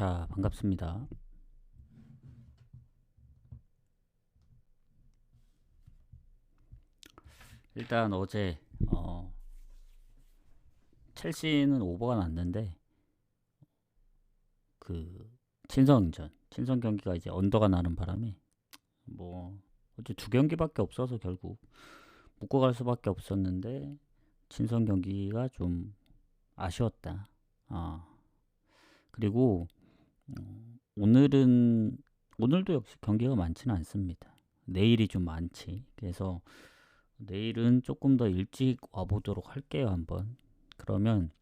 자, 반갑습니다. 일단 어제 첼시는 오버가 났는데 그 친선 경기가 이제 언더가 나는 바람에 뭐 어제 두 경기밖에 없어서 결국 묶어갈 수밖에 없었는데 친선 경기가 좀 아쉬웠다. 아, 그리고 오늘은 오늘도 역시 경기가 많지는 않습니다. 내일이 좀 많지. 그래서 내일은 조금 더 일찍 와보도록 할게요, 한번. 그러면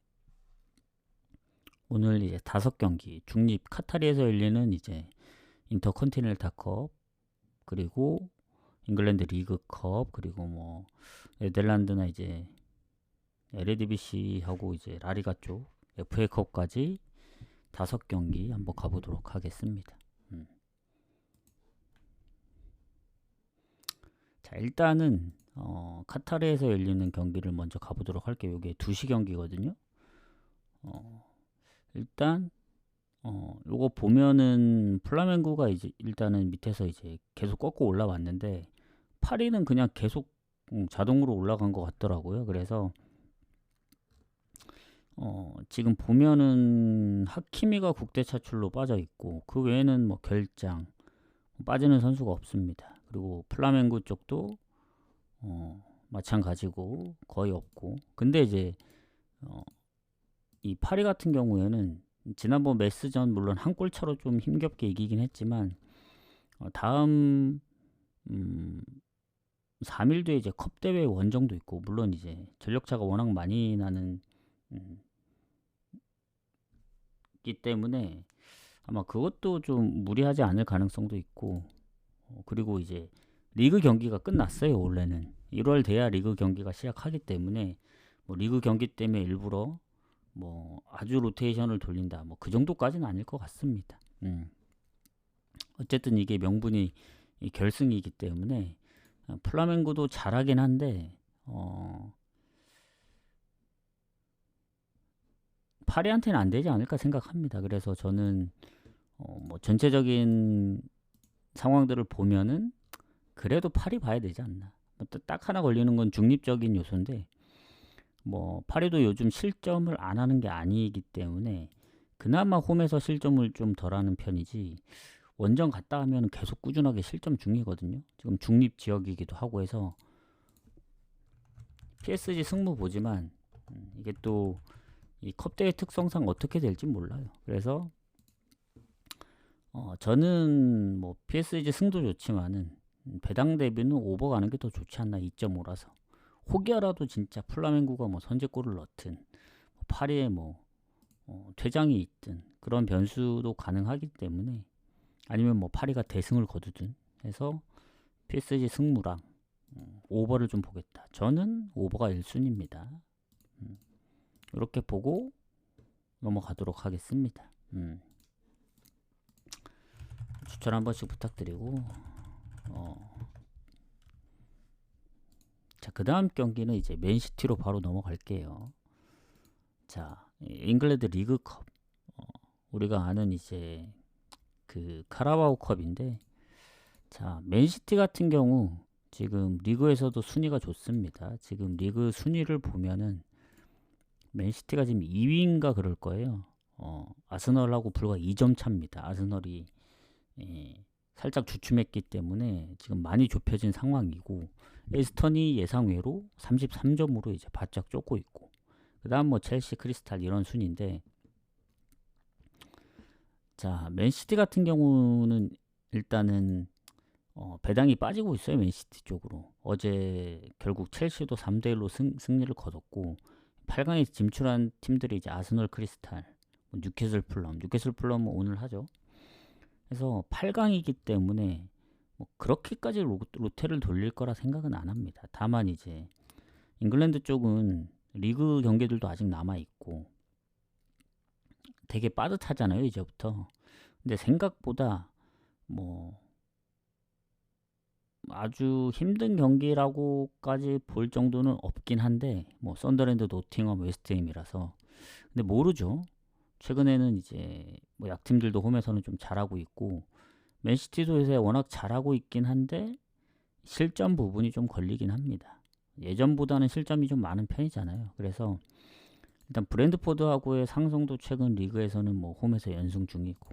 오늘 이제 5경기 중립 카타르에서 열리는 이제 인터컨티넨탈컵, 그리고 잉글랜드 리그컵, 그리고 뭐 네덜란드나 이제 에르디비시하고 이제 라리가 쪽 FA컵까지 5경기 한번 가보도록 하겠습니다. 자, 일단은 카타르에서 열리는 경기를 먼저 가보도록 할게요. 이게 2시 경기거든요. 일단 요거 보면은 플라멩고가 이제 일단은 밑에서 이제 계속 꺾고 올라왔는데 파리는 그냥 계속 자동으로 올라간 것 같더라고요. 그래서 지금 보면은 하키미가 국대 차출로 빠져 있고 그 외에는 뭐 결장 빠지는 선수가 없습니다. 그리고 플라멩고 쪽도 마찬가지고 거의 없고, 근데 이제 이 파리 같은 경우에는 지난번 메스전 물론 한 골 차로 좀 힘겹게 이기긴 했지만 다음 3일 뒤에 이제 컵 대회 원정도 있고, 물론 이제 전력차가 워낙 많이 나는 기 때문에 아마 그것도 좀 무리하지 않을 가능성도 있고, 그리고 이제 리그 경기가 끝났어요. 원래는 1월 돼야 리그 경기가 시작하기 때문에 뭐 리그 경기 때문에 일부러 뭐 아주 로테이션을 돌린다 뭐 그 정도까지는 아닐 것 같습니다. 어쨌든 이게 명분이 이 결승이기 때문에 플라멩고도 잘하긴 한데 파리한테는 안 되지 않을까 생각합니다. 그래서 저는 뭐 전체적인 상황들을 보면은 그래도 파리 봐야 되지 않나. 딱 하나 걸리는 건 중립적인 요소인데 뭐 파리도 요즘 실점을 안 하는 게 아니기 때문에 그나마 홈에서 실점을 좀 덜하는 편이지, 원정 갔다 하면 계속 꾸준하게 실점 중이거든요. 지금 중립 지역이기도 하고 해서 PSG 승부 보지만 이게 또 이 컵대회 특성상 어떻게 될지 몰라요. 그래서 저는 뭐 PSG 승도 좋지만은 배당 대비는 오버 가는 게 더 좋지 않나. 2.5라서 혹여라도 진짜 플라멩고가 뭐 선제골을 넣든 파리에 뭐 퇴장이 있든 그런 변수도 가능하기 때문에, 아니면 뭐 파리가 대승을 거두든 해서 PSG 승무랑 오버를 좀 보겠다. 저는 오버가 1순위입니다. 이렇게 보고 넘어가도록 하겠습니다. 추천 한 번씩 부탁드리고, 자, 그 다음 경기는 이제 맨시티로 바로 넘어갈게요. 자, 잉글랜드 리그컵, 우리가 아는 이제 그 카라바오컵인데, 자, 맨시티 같은 경우 지금 리그에서도 순위가 좋습니다. 지금 리그 순위를 보면은 맨시티가 지금 2위인가 그럴 거예요. 아스널하고 불과 2점 차입니다. 아스널이 살짝 주춤했기 때문에 지금 많이 좁혀진 상황이고, 에스턴이 예상외로 33점으로 이제 바짝 쫓고 있고, 그 다음 뭐 첼시, 크리스탈 이런 순인데, 자, 맨시티 같은 경우는 일단은 배당이 빠지고 있어요. 맨시티 쪽으로. 어제 결국 첼시도 3대1로 승리를 거뒀고, 8강에 진출한 팀들이 이제 아스널, 크리스탈, 뉴캐슬 플럼은 오늘 하죠. 그래서 8강이기 때문에 뭐 그렇게까지 로테를 돌릴 거라 생각은 안 합니다. 다만 이제 잉글랜드 쪽은 리그 경기들도 아직 남아 있고 되게 빠듯하잖아요, 이제부터. 근데 생각보다 뭐 아주 힘든 경기라고까지 볼 정도는 없긴 한데, 뭐 썬더랜드, 노팅엄, 웨스트햄이라서. 근데 모르죠. 최근에는 이제 뭐 약팀들도 홈에서는 좀 잘하고 있고, 맨시티도 요새 워낙 잘하고 있긴 한데 실점 부분이 좀 걸리긴 합니다. 예전보다는 실점이 좀 많은 편이잖아요. 그래서 일단 브랜드포드하고의 상성도 최근 리그에서는 뭐 홈에서 연승 중이고,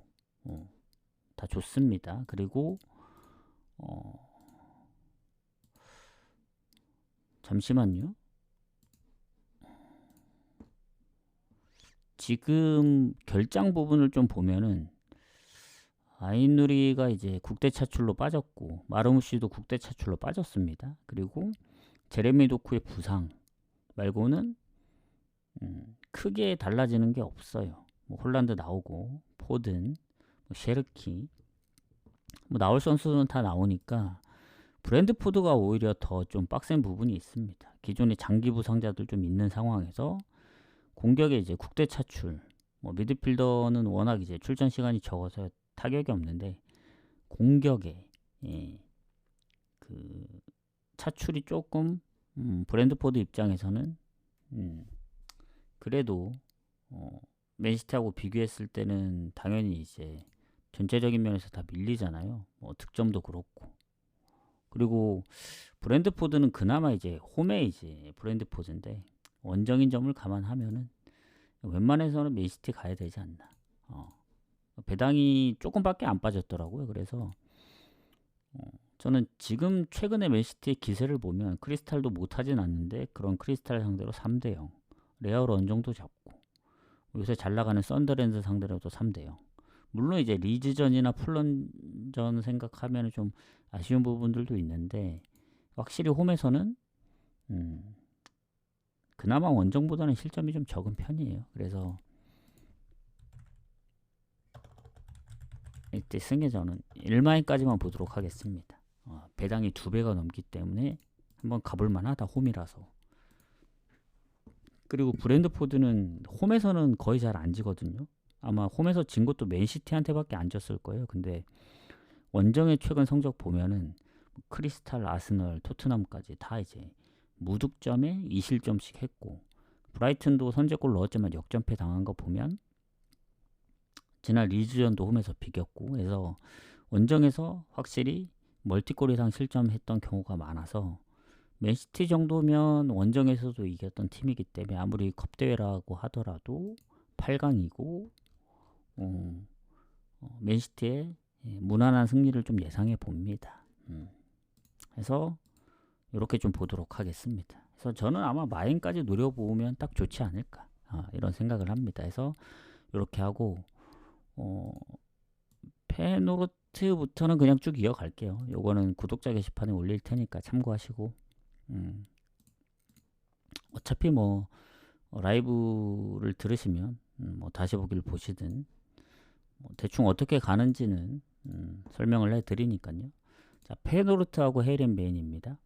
다 좋습니다. 그리고 어, 잠시만요. 지금 결장 부분을 좀 보면은 아인누리가 이제 국대 차출로 빠졌고, 마르무시도 국대 차출로 빠졌습니다. 그리고 제레미 도쿠의 부상 말고는 크게 달라지는 게 없어요. 뭐 홀란드 나오고, 포든, 뭐 셰르키, 뭐 나올 선수는 다 나오니까 브랜드포드가 오히려 더 좀 빡센 부분이 있습니다. 기존의 장기 부상자들 좀 있는 상황에서 공격에 이제 국대 차출, 뭐 미드필더는 워낙 이제 출전 시간이 적어서 타격이 없는데, 공격에 그 차출이 조금 브랜드포드 입장에서는 그래도 맨시티하고 비교했을 때는 당연히 이제 전체적인 면에서 다 밀리잖아요. 뭐 득점도 그렇고. 그리고 브랜드포드는 그나마 이제 홈에 이제 브랜드포드인데, 원정인 점을 감안하면은 웬만해서는 맨시티 가야 되지 않나. 배당이 조금밖에 안 빠졌더라고요. 그래서 저는 지금 최근에 맨시티의 기세를 보면 크리스탈도 못하진 않는데, 그런 크리스탈 상대로 3대0, 레알 어느 정도 잡고, 요새 잘 나가는 썬더랜드 상대로도 3대0. 물론 이제 리즈전이나 풀런전 생각하면 좀 아쉬운 부분들도 있는데, 확실히 홈에서는 그나마 원정보다는 실점이 좀 적은 편이에요. 그래서 이때 승계전은 1마인까지만 보도록 하겠습니다. 배당이 2배가 넘기 때문에 한번 가볼만 하다, 홈이라서. 그리고 브랜드포드는 홈에서는 거의 잘 안 지거든요. 아마 홈에서 진 것도 맨시티한테밖에 안 졌을 거예요. 근데 원정의 최근 성적 보면은 크리스탈, 아스널, 토트넘까지 다 이제 무득점에 2실점씩 했고, 브라이튼도 선제골 넣었지만 역전패 당한 거 보면 지난 리즈전도 홈에서 비겼고, 그래서 원정에서 확실히 멀티골 이상 실점했던 경우가 많아서, 맨시티 정도면 원정에서도 이겼던 팀이기 때문에 아무리 컵대회라고 하더라도 8강이고 맨시티의 무난한 승리를 좀 예상해 봅니다. 그래서 이렇게 좀 보도록 하겠습니다. 그래서 저는 아마 마인까지 노려보면 딱 좋지 않을까, 이런 생각을 합니다. 그래서 이렇게 하고 페노르트부터는 그냥 쭉 이어갈게요. 요거는 구독자 게시판에 올릴 테니까 참고하시고, 어차피 뭐 라이브를 들으시면 뭐 다시 보기를 보시든 뭐 대충 어떻게 가는지는 설명을 해드리니까요. 자, 페노르트하고 헤이렌베인입니다.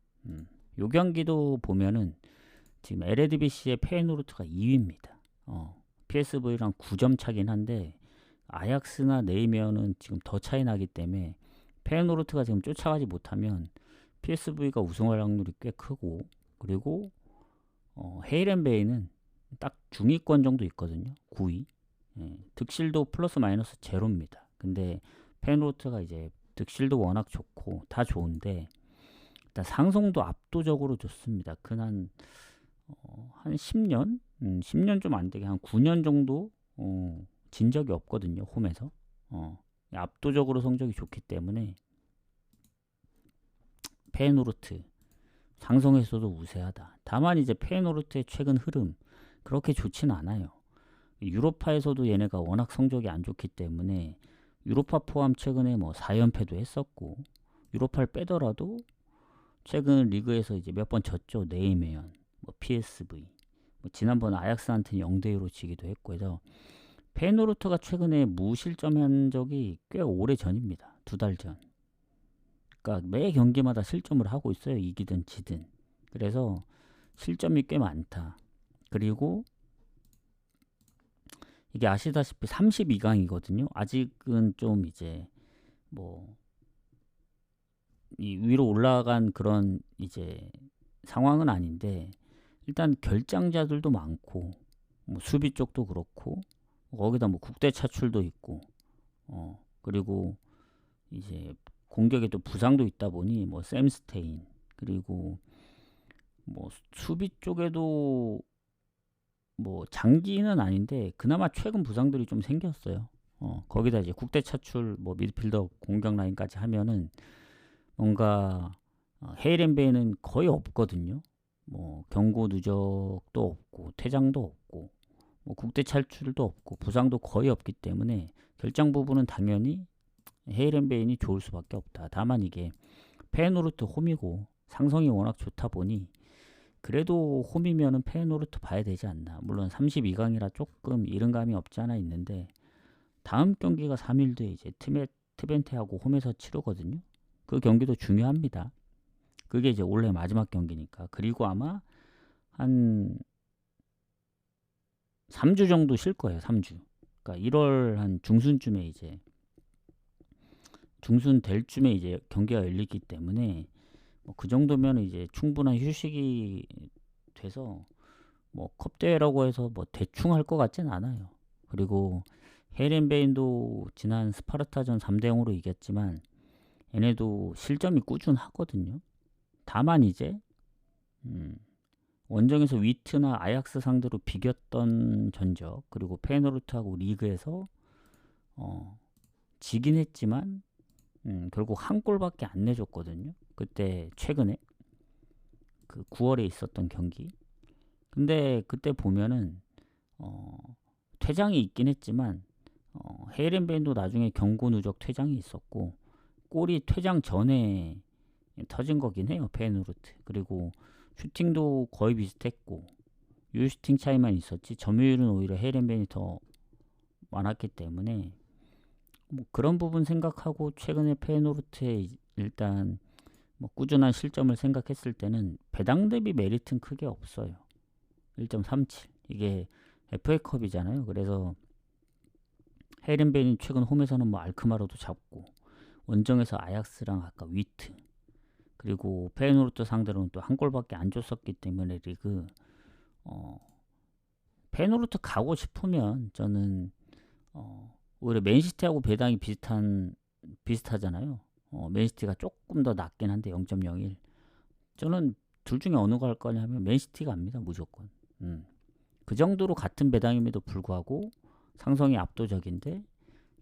요 경기도 보면은 지금 LADBC의 페노르트가 2위입니다. PSV랑 9점 차긴 한데 아약스나 네이메어는 지금 더 차이 나기 때문에 페노르트가 지금 쫓아가지 못하면 PSV가 우승할 확률이 꽤 크고, 그리고 헤이렌베이는 딱 중위권 정도 있거든요. 9위. 득실도 플러스 마이너스 제로입니다. 근데 페노르트가 이제 득실도 워낙 좋고 다 좋은데, 일단 상성도 압도적으로 좋습니다. 한 10년? 10년 좀 안 되게 한 9년 정도 진 적이 없거든요. 홈에서. 압도적으로 성적이 좋기 때문에 페노르트 상성에서도 우세하다. 다만 이제 페노르트의 최근 흐름 그렇게 좋진 않아요. 유로파에서도 얘네가 워낙 성적이 안 좋기 때문에 유로파 포함 최근에 뭐 4연패도 했었고, 유로파를 빼더라도 최근 리그에서 이제 몇 번 졌죠. 네이메언, 뭐 PSV, 뭐 지난번 아약스한테는 0대2로 지기도 했고, 해서 페노르트가 최근에 무실점한 적이 꽤 오래 전입니다. 2달 전. 그러니까 매 경기마다 실점을 하고 있어요. 이기든 지든. 그래서 실점이 꽤 많다. 그리고 이게 아시다시피 32강이거든요. 아직은 좀 이제 뭐 이 위로 올라간 그런 이제 상황은 아닌데, 일단 결장자들도 많고, 뭐 수비 쪽도 그렇고 거기다 뭐 국대 차출도 있고, 그리고 이제 공격에 또 부상도 있다 보니 뭐 샘스테인, 그리고 뭐 수비 쪽에도 뭐 장기는 아닌데 그나마 최근 부상들이 좀 생겼어요. 거기다 이제 국대 차출 뭐 미드필더 공격 라인까지 하면은 뭔가 헤이렌베는 거의 없거든요. 뭐 경고 누적도 없고 퇴장도 없고 뭐 국대 차출도 없고 부상도 거의 없기 때문에 결장 부분은 당연히 헤이렌베인이 좋을 수밖에 없다. 다만 이게 페노르트 홈이고 상성이 워낙 좋다 보니 그래도 홈이면은 페노르트 봐야 되지 않나. 물론 32강이라 조금 이른감이 없지 않아 있는데 다음 경기가 3일 뒤에 이제 트벤테하고 홈에서 치르거든요. 그 경기도 중요합니다. 그게 이제 올해 마지막 경기니까. 그리고 아마 한 3주 정도 쉴 거예요. 3주. 그러니까 1월 한 중순쯤에 이제 중순 될 쯤에 이제 경기가 열리기 때문에 뭐그 정도면 이제 충분한 휴식이 돼서 뭐 컵대회라고 해서 뭐 대충 할 것 같진 않아요. 그리고 헤이렌베인도 지난 스파르타전 3대 0으로 이겼지만 얘네도 실점이 꾸준하거든요. 다만 이제 원정에서 위트나 아약스 상대로 비겼던 전적, 그리고 페노르트하고 리그에서 지긴 했지만 결국 한 골밖에 안 내줬거든요. 그때 최근에 그 9월에 있었던 경기. 근데 그때 보면은 퇴장이 있긴 했지만 헤이렌베인도 나중에 경고 누적 퇴장이 있었고 골이 퇴장 전에 터진 거긴 해요. 페노르트. 그리고 슈팅도 거의 비슷했고 유슈팅 차이만 있었지 점유율은 오히려 헤이렌베인이 더 많았기 때문에 뭐 그런 부분 생각하고 최근에 페노르트의 일단 뭐 꾸준한 실점을 생각했을 때는 배당 대비 메리트는 크게 없어요. 1.37 이게 FA컵이잖아요. 그래서 헤이렌베인이 최근 홈에서는 뭐 알크마로도 잡고 원정에서 아약스랑 아까 위트 그리고 페노르트 상대로는 또 한 골밖에 안 줬었기 때문에 리그 페노르트 가고 싶으면 저는 오히려 맨시티하고 배당이 비슷하잖아요. 맨시티가 조금 더 낮긴 한데 0.01. 저는 둘 중에 어느 거 할 거냐 하면 맨시티가 합니다. 무조건. 그 정도로 같은 배당임에도 불구하고 상성이 압도적인데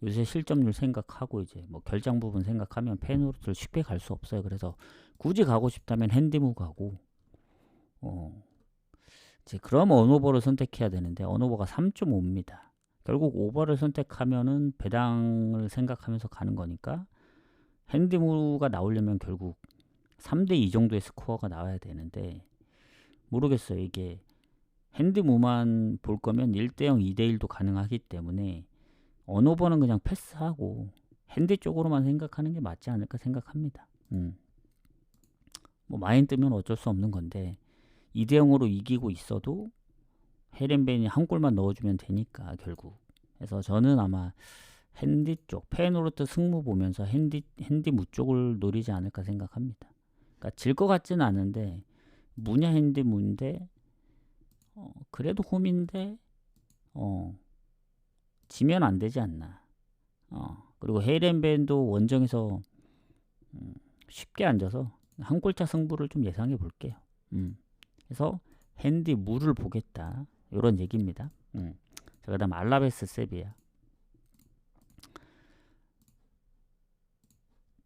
요새 실점률 생각하고 이제 뭐 결장 부분 생각하면 페노르트를 쉽게 갈 수 없어요. 그래서 굳이 가고 싶다면 핸디무 가고 이제 그럼 언오버를 선택해야 되는데 언오버가 3.5입니다. 결국 오버를 선택하면은 배당을 생각하면서 가는 거니까 핸디무가 나오려면 결국 3대2 정도의 스코어가 나와야 되는데 모르겠어요. 이게 핸디무만 볼 거면 1대0, 2대1도 가능하기 때문에 언오버는 그냥 패스하고 핸디 쪽으로만 생각하는 게 맞지 않을까 생각합니다. 뭐 마인 뜨면 어쩔 수 없는 건데 2대0으로 이기고 있어도 헤이렌베인이 한 골만 넣어주면 되니까 결국. 그래서 저는 아마 핸디 쪽 페노르트 승무 보면서 핸디무 쪽을 노리지 않을까 생각합니다. 그러니까 질 것 같지는 않은데 무냐 핸디무인데 그래도 홈인데 지면 안 되지 않나. 그리고 헤이렌베인도 원정에서 쉽게 앉아서 한 골차 승부를 좀 예상해 볼게요. 그래서 핸디무를 보겠다. 이런 얘기입니다. 자, 그다음 알라베스 세비야.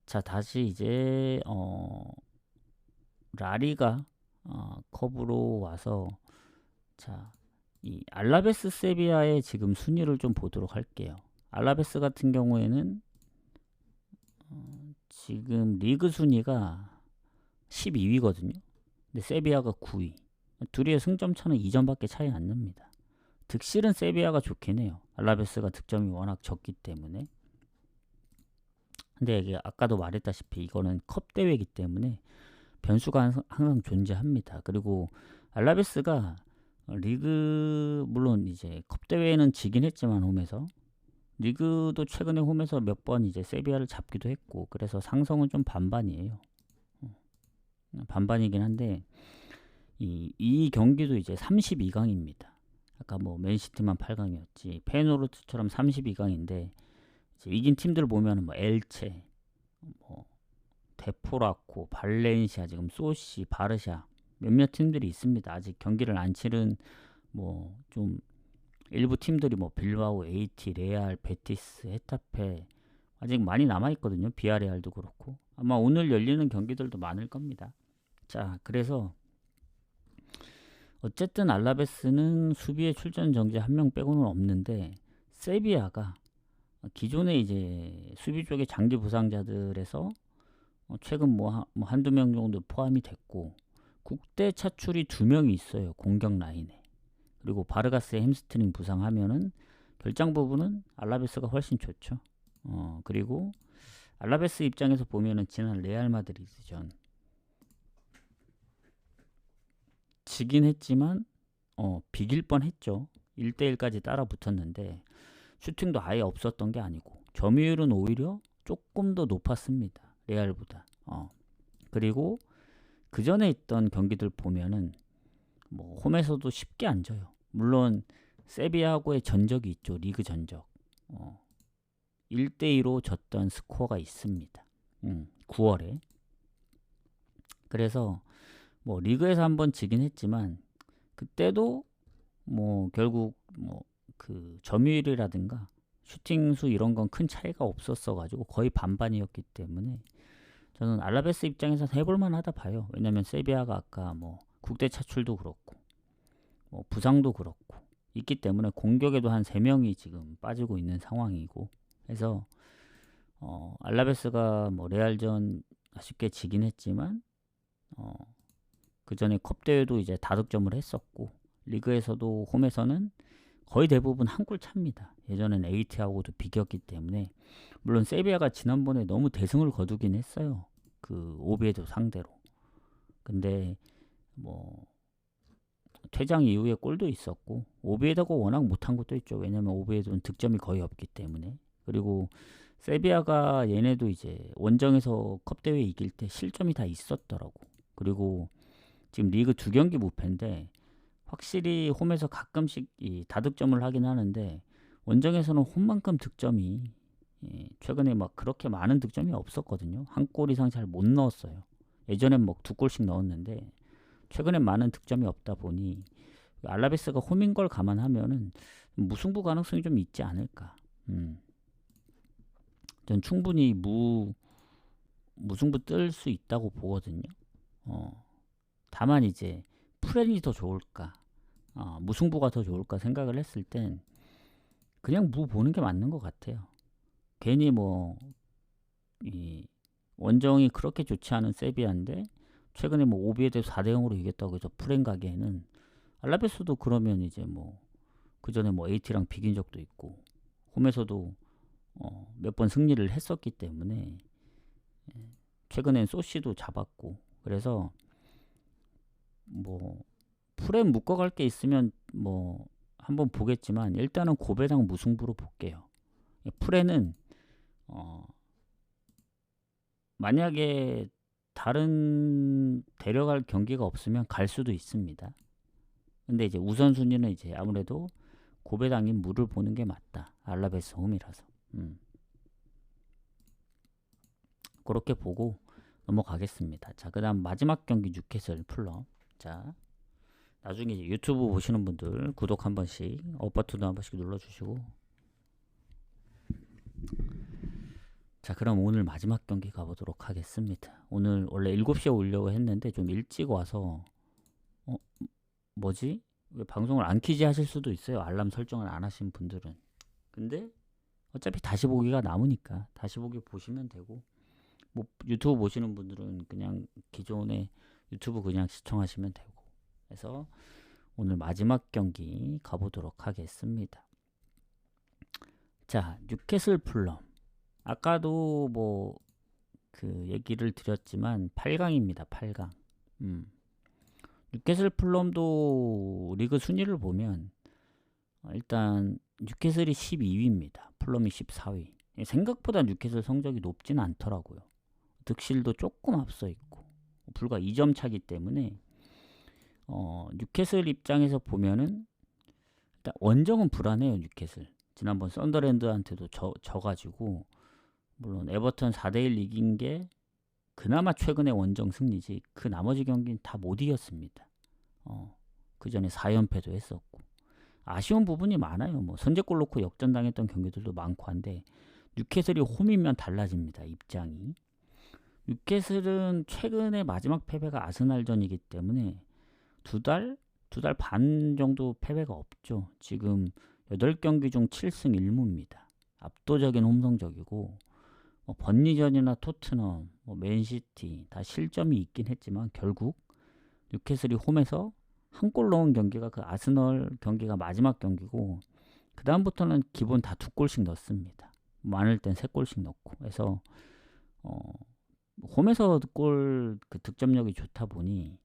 자, 다시 이제 라리가 컵으로 와서 자, 이 알라베스 세비야의 지금 순위를 좀 보도록 할게요. 알라베스 같은 경우에는 지금 리그 순위가 12위거든요. 근데 세비야가 9위. 둘이의 승점 차는 2점밖에 차이 안 납니다. 득실은 세비야가 좋긴 해요. 알라베스가 득점이 워낙 적기 때문에. 근데 이게 아까도 말했다시피 이거는 컵 대회이기 때문에 변수가 항상 존재합니다. 그리고 알라베스가 리그 물론 이제 컵 대회는 지긴 했지만 홈에서 리그도 최근에 홈에서 몇 번 이제 세비야를 잡기도 했고 그래서 상성은 좀 반반이에요. 반반이긴 한데 이 경기도 이제 32강입니다. 아까 뭐 맨시티만 8강이었지. 페노르트처럼 32강인데 이긴 팀들 보면은 뭐 엘체, 뭐 데포라코, 발렌시아, 지금 소시, 바르샤 몇몇 팀들이 있습니다. 아직 경기를 안 치른 뭐 좀 일부 팀들이 뭐 빌바오, 에이티, 레알, 베티스, 헤타페 아직 많이 남아 있거든요. 비아레알도 그렇고 아마 오늘 열리는 경기들도 많을 겁니다. 자, 그래서 어쨌든 알라베스는 수비에 출전 정지 한 명 빼고는 없는데 세비야가 기존에 이제 수비 쪽에 장기 부상자들에서 최근 뭐 한두 명 정도 포함이 됐고 국대 차출이 2명이 있어요. 공격 라인에. 그리고 바르가스의 햄스트링 부상하면은 결장 부분은 알라베스가 훨씬 좋죠. 그리고 알라베스 입장에서 보면은 지난 레알 마드리드전 지긴 했지만 비길 뻔했죠. 1대1까지 따라 붙었는데 슈팅도 아예 없었던 게 아니고 점유율은 오히려 조금 더 높았습니다. 레알보다. 그리고 그 전에 있던 경기들 보면은 뭐 홈에서도 쉽게 안 져요. 물론 세비야하고의 전적이 있죠. 리그 전적. 1대2로 졌던 스코어가 있습니다. 9월에. 그래서 뭐 리그에서 한번 지긴 했지만 그때도 뭐 결국 뭐 그 점유율이라든가 슈팅 수 이런 건 큰 차이가 없었어 가지고 거의 반반이었기 때문에 저는 알라베스 입장에서 해볼만 하다 봐요. 왜냐면 세비야가 아까 뭐 국대 차출도 그렇고 뭐 부상도 그렇고 있기 때문에 공격에도 한 3명이 지금 빠지고 있는 상황이고 해서 알라베스가 뭐 레알전 아쉽게 지긴 했지만 그 전에 컵 대회도 이제 다득점을 했었고 리그에서도 홈에서는 거의 대부분 한 골 찹니다. 예전엔 에이티하고도 비겼기 때문에 물론 세비야가 지난번에 너무 대승을 거두긴 했어요. 그 오비에도 상대로. 근데 뭐 퇴장 이후에 골도 있었고 오비에도가 워낙 못한 것도 있죠. 왜냐면 오비에도는 득점이 거의 없기 때문에. 그리고 세비야가 얘네도 이제 원정에서 컵 대회 이길 때 실점이 다 있었더라고. 그리고 지금 리그 2경기 무패인데 확실히 홈에서 가끔씩 이 다득점을 하긴 하는데 원정에서는 홈만큼 득점이 최근에 막 그렇게 많은 득점이 없었거든요. 한 골 이상 잘 못 넣었어요. 예전엔 뭐 2골씩 넣었는데 최근엔 많은 득점이 없다 보니 알라베스가 홈인 걸 감안하면은 무승부 가능성이 좀 있지 않을까. 전 충분히 무승부 뜰 수 있다고 보거든요. 다만 이제 프렌이 더 좋을까, 무승부가 더 좋을까 생각을 했을 땐 그냥 무 보는 게 맞는 것 같아요. 괜히 뭐 이 원정이 그렇게 좋지 않은 세비야인데 최근에 뭐 오비에 대해서 4대0으로 이겼다고 해서 프렌 가기에는 알라베스도 그러면 이제 뭐 그 전에 뭐 에이티랑 비긴 적도 있고 홈에서도 몇 번 승리를 했었기 때문에 최근엔 소시도 잡았고 그래서 뭐 프렌 묶어갈 게 있으면 뭐 한번 보겠지만 일단은 고배당 무승부로 볼게요. 프렌은 만약에 다른 데려갈 경기가 없으면 갈 수도 있습니다. 근데 이제 우선순위는 이제 아무래도 고배당인 무를 보는 게 맞다. 알라베스 홈이라서. 그렇게 보고 넘어가겠습니다. 자, 그 다음 마지막 경기 뉴캐슬 풀럼. 자, 나중에 이제 유튜브 보시는 분들 구독 한 번씩, 업버튼도 한 번씩 눌러주시고. 자, 그럼 오늘 마지막 경기 가보도록 하겠습니다. 오늘 원래 7시에 오려고 했는데 좀 일찍 와서 뭐지? 왜 방송을 안 키지 하실 수도 있어요. 알람 설정을 안 하신 분들은. 근데 어차피 다시 보기가 남으니까 다시 보기 보시면 되고 뭐 유튜브 보시는 분들은 그냥 기존에 유튜브 그냥 시청하시면 되고 그래서 오늘 마지막 경기 가보도록 하겠습니다. 자, 뉴캐슬 풀럼. 아까도 뭐 그 얘기를 드렸지만 8강입니다. 8강. 뉴캐슬 풀럼도 리그 순위를 보면 일단 뉴캐슬이 12위입니다. 풀럼이 14위. 생각보다 뉴캐슬 성적이 높진 않더라고요. 득실도 조금 앞서 있고 불과 2점 차기 때문에 뉴캐슬 입장에서 보면은 일단 원정은 불안해요. 뉴캐슬 지난번 썬더랜드한테도 져가지고, 물론 에버턴 4대1 이긴 게 그나마 최근의 원정 승리지 그 나머지 경기는 다 못 이겼습니다. 그 전에 4연패도 했었고 아쉬운 부분이 많아요. 뭐 선제골 넣고 역전당했던 경기들도 많고 한데, 뉴캐슬이 홈이면 달라집니다. 입장이. 뉴캐슬은 최근에 마지막 패배가 아스날전이기 때문에 두 달 반 정도 패배가 없죠. 지금 8경기 중 7승 1무입니다. 압도적인 홈 성적이고, 뭐 번니전이나 토트넘, 뭐 맨시티 다 실점이 있긴 했지만 결국 뉴캐슬이 홈에서 한 골 넣은 경기가 그 아스널 경기가 마지막 경기고, 그 다음부터는 기본 다 2골씩 넣습니다. 많을 땐 3골씩 넣고 해서 홈에서 골 그 득점력이 좋다 보니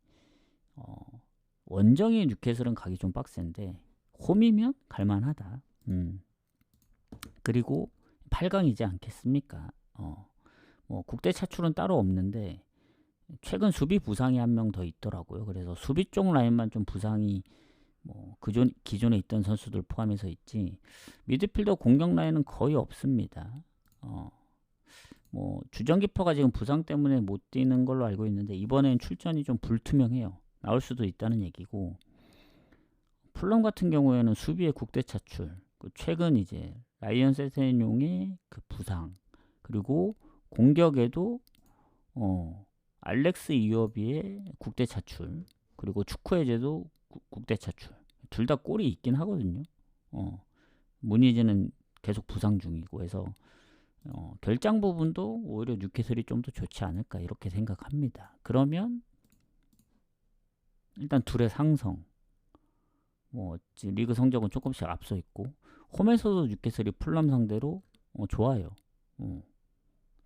원정의 뉴캐슬은 가기 좀 빡센데 홈이면 갈만하다. 그리고 8강이지 않겠습니까? 뭐 국대 차출은 따로 없는데 최근 수비 부상이 한 명 더 있더라고요. 그래서 수비 쪽 라인만 좀 부상이 뭐 기존에 있던 선수들 포함해서 있지, 미드필더 공격 라인은 거의 없습니다. 뭐 주전키퍼가 지금 부상 때문에 못 뛰는 걸로 알고 있는데 이번엔 출전이 좀 불투명해요. 나올 수도 있다는 얘기고, 풀럼 같은 경우에는 수비의 국대 차출, 최근 이제 라이언 세세뇽의 그 부상, 그리고 공격에도 알렉스 이어비의 국대 차출, 그리고 축구에제도 국대 차출, 둘 다 골이 있긴 하거든요. 무니즈는 계속 부상 중이고 해서 결장 부분도 오히려 뉴캐슬이 좀 더 좋지 않을까 이렇게 생각합니다. 그러면 일단 둘의 상성, 뭐 리그 성적은 조금씩 앞서 있고, 홈에서도 뉴캐슬이 풀럼 상대로 좋아요.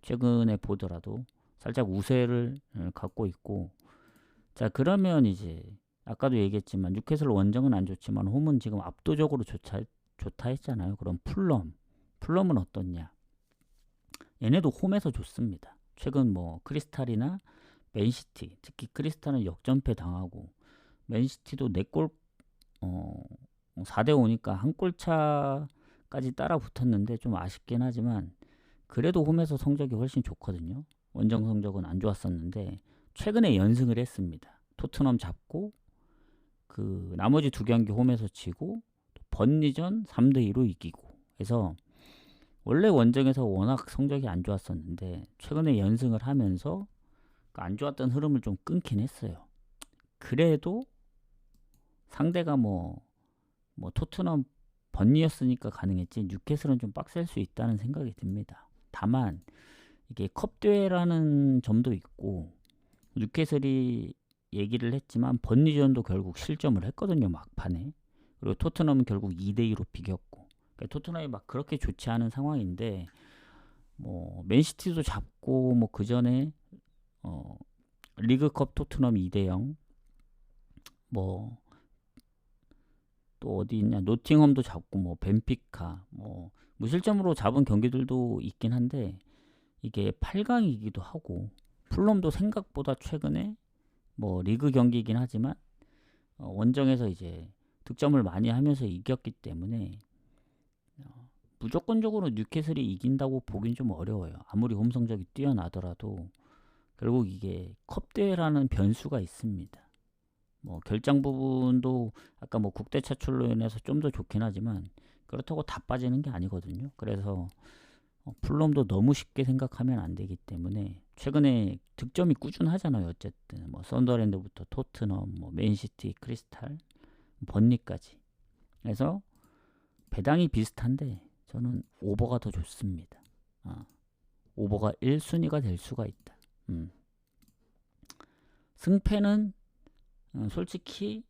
최근에 보더라도 살짝 우세를 갖고 있고, 자 그러면 이제 아까도 얘기했지만 뉴캐슬 원정은 안 좋지만 홈은 지금 압도적으로 좋다 했잖아요. 그럼 풀럼은 어떻냐? 얘네도 홈에서 좋습니다. 최근 뭐 크리스탈이나 맨시티, 특히 크리스탈은 역전패 당하고 맨시티도 4골 4대5니까 한 골차까지 따라 붙었는데 좀 아쉽긴 하지만 그래도 홈에서 성적이 훨씬 좋거든요. 원정 성적은 안 좋았었는데 최근에 연승을 했습니다. 토트넘 잡고 그 나머지 2경기 홈에서 치고 번니전 3대2로 이기고 해서, 원래 원정에서 워낙 성적이 안 좋았었는데 최근에 연승을 하면서 안 좋았던 흐름을 좀 끊긴 했어요. 그래도 상대가 뭐 토트넘 번니였으니까 가능했지 뉴캐슬은 좀 빡셀 수 있다는 생각이 듭니다. 다만 이게 컵대회라는 점도 있고, 뉴캐슬이 얘기를 했지만 번니전도 결국 실점을 했거든요, 막판에. 그리고 토트넘은 결국 2대2로 비겼고, 그러니까 토트넘이 막 그렇게 좋지 않은 상황인데, 뭐 맨시티도 잡고, 뭐 그 전에 리그컵 토트넘 2대0, 뭐 또 어디 있냐, 노팅엄도 잡고, 뭐 벤피카, 뭐 무실점으로 잡은 경기들도 있긴 한데, 이게 8강이기도 하고, 풀럼도 생각보다 최근에 뭐 리그 경기이긴 하지만 원정에서 이제 득점을 많이 하면서 이겼기 때문에 무조건적으로 뉴캐슬이 이긴다고 보긴 좀 어려워요. 아무리 홈 성적이 뛰어나더라도 결국 이게 컵대회라는 변수가 있습니다. 뭐 결장 부분도 아까 뭐 국대 차출로 인해서 좀 더 좋긴 하지만 그렇다고 다 빠지는 게 아니거든요. 그래서 풀럼도 너무 쉽게 생각하면 안 되기 때문에, 최근에 득점이 꾸준하잖아요. 어쨌든 뭐 썬더랜드부터 토트넘, 뭐 맨시티, 크리스탈, 번니까지. 그래서 배당이 비슷한데 저는 오버가 더 좋습니다. 오버가 1순위가 될 수가 있다. 승패는 솔직히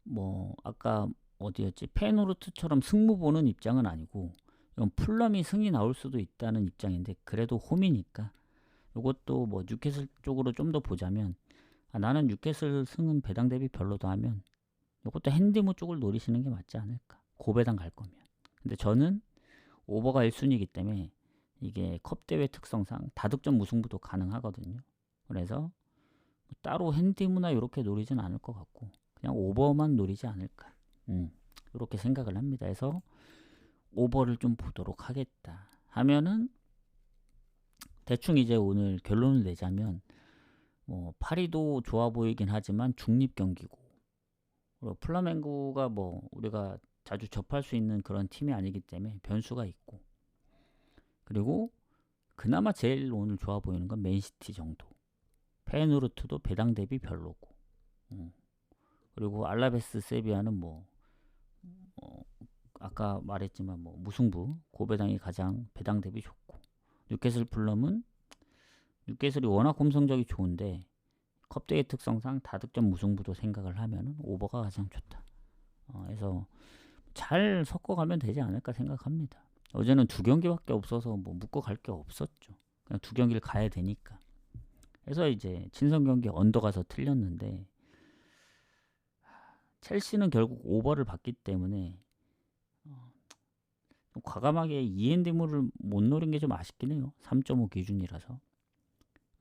뭐 아까 어디였지, 페노르트처럼 승무 보는 입장은 아니고, 이건 풀럼이 승이 나올 수도 있다는 입장인데, 그래도 홈이니까 이것도 뭐 뉴캐슬 쪽으로 좀 더 보자면, 나는 뉴캐슬 승은 배당 대비 별로다 하면 이것도 핸디무 쪽을 노리시는 게 맞지 않을까, 고배당 갈 거면. 근데 저는 오버가 1순위이기 때문에 이게 컵대회 특성상 다득점 무승부도 가능하거든요. 그래서 따로 핸디무나 이렇게 노리진 않을 것 같고 그냥 오버만 노리지 않을까. 이렇게 생각을 합니다. 그래서 오버를 좀 보도록 하겠다 하면은 대충 이제 오늘 결론을 내자면 뭐 파리도 좋아 보이긴 하지만 중립 경기고, 그리고 플라멩고가 뭐 우리가 자주 접할 수 있는 그런 팀이 아니기 때문에 변수가 있고, 그리고 그나마 제일 오늘 좋아 보이는 건 맨시티 정도. 페누르트도 배당 대비 별로고, 그리고 알라베스 세비야는 뭐 아까 말했지만 뭐 무승부, 고배당이 가장 배당 대비 좋고, 뉴캐슬 풀럼은 뉴캐슬이 워낙 홈성적이 좋은데 컵대회 특성상 다득점 무승부도 생각을 하면 오버가 가장 좋다. 그래서 잘 섞어가면 되지 않을까 생각합니다. 어제는 2경기밖에 없어서 뭐 묶어 갈 게 없었죠. 그냥 2경기를 가야 되니까. 그래서 이제 친선 경기 언더 가서 틀렸는데, 첼시는 결국 오버를 받기 때문에 좀 과감하게 END물을 못 노린 게 좀 아쉽긴 해요. 3.5 기준이라서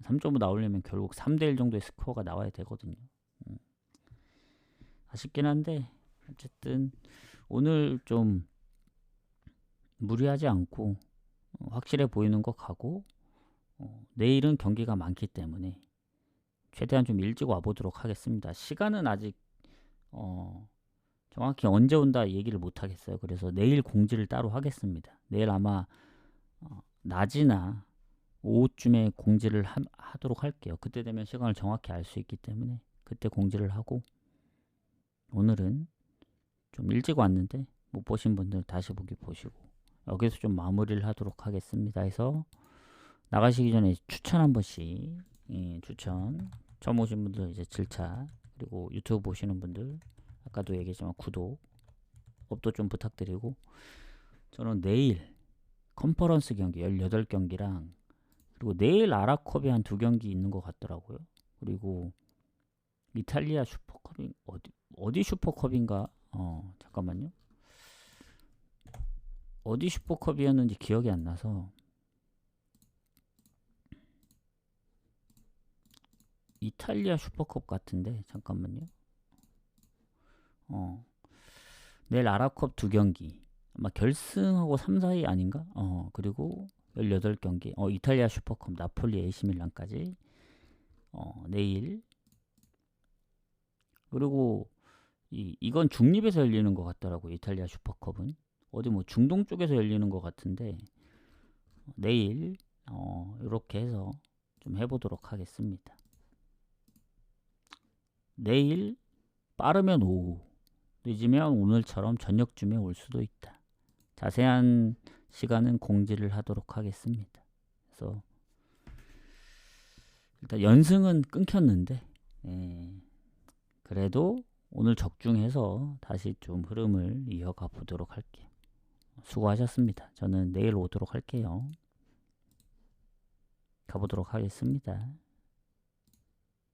3.5 나오려면 결국 3대1 정도의 스코어가 나와야 되거든요. 아쉽긴 한데 어쨌든 오늘 좀 무리하지 않고 확실해 보이는 거 가고, 내일은 경기가 많기 때문에 최대한 좀 일찍 와보도록 하겠습니다. 시간은 아직 정확히 언제 온다 얘기를 못 하겠어요. 그래서 내일 공지를 따로 하겠습니다. 내일 아마 낮이나 오후쯤에 공지를 하도록 할게요. 그때 되면 시간을 정확히 알 수 있기 때문에 그때 공지를 하고, 오늘은 좀 일찍 왔는데 못 보신 분들 다시 보기 보시고 여기서 좀 마무리를 하도록 하겠습니다. 해서 나가시기 전에 추천 한 번씩, 추천 처음 오신 분들 이제 7차, 그리고 유튜브 보시는 분들 아까도 얘기했지만 구독, 업도 좀 부탁드리고, 저는 내일 컨퍼런스 경기 18경기랑 그리고 내일 아랍컵이 한 2경기 있는 것 같더라고요. 그리고 이탈리아 슈퍼컵이 어디 슈퍼컵인가? 잠깐만요. 어디 슈퍼컵이었는지 기억이 안 나서, 이탈리아 슈퍼컵 같은데 잠깐만요. 내일 아랍컵 2경기, 아마 결승하고 3, 4위 아닌가? 그리고 18경기, 이탈리아 슈퍼컵 나폴리 AC 밀란까지 내일. 그리고 이건 중립에서 열리는 것 같더라고. 이탈리아 슈퍼컵은 어디 뭐 중동 쪽에서 열리는 것 같은데, 내일 이렇게 해서 좀 해보도록 하겠습니다. 내일 빠르면 오후, 늦으면 오늘처럼 저녁쯤에 올 수도 있다. 자세한 시간은 공지를 하도록 하겠습니다. 그래서 일단 연승은 끊겼는데, 그래도 오늘 적중해서 다시 좀 흐름을 이어가 보도록 할게요. 수고하셨습니다. 저는 내일 오도록 할게요. 가보도록 하겠습니다.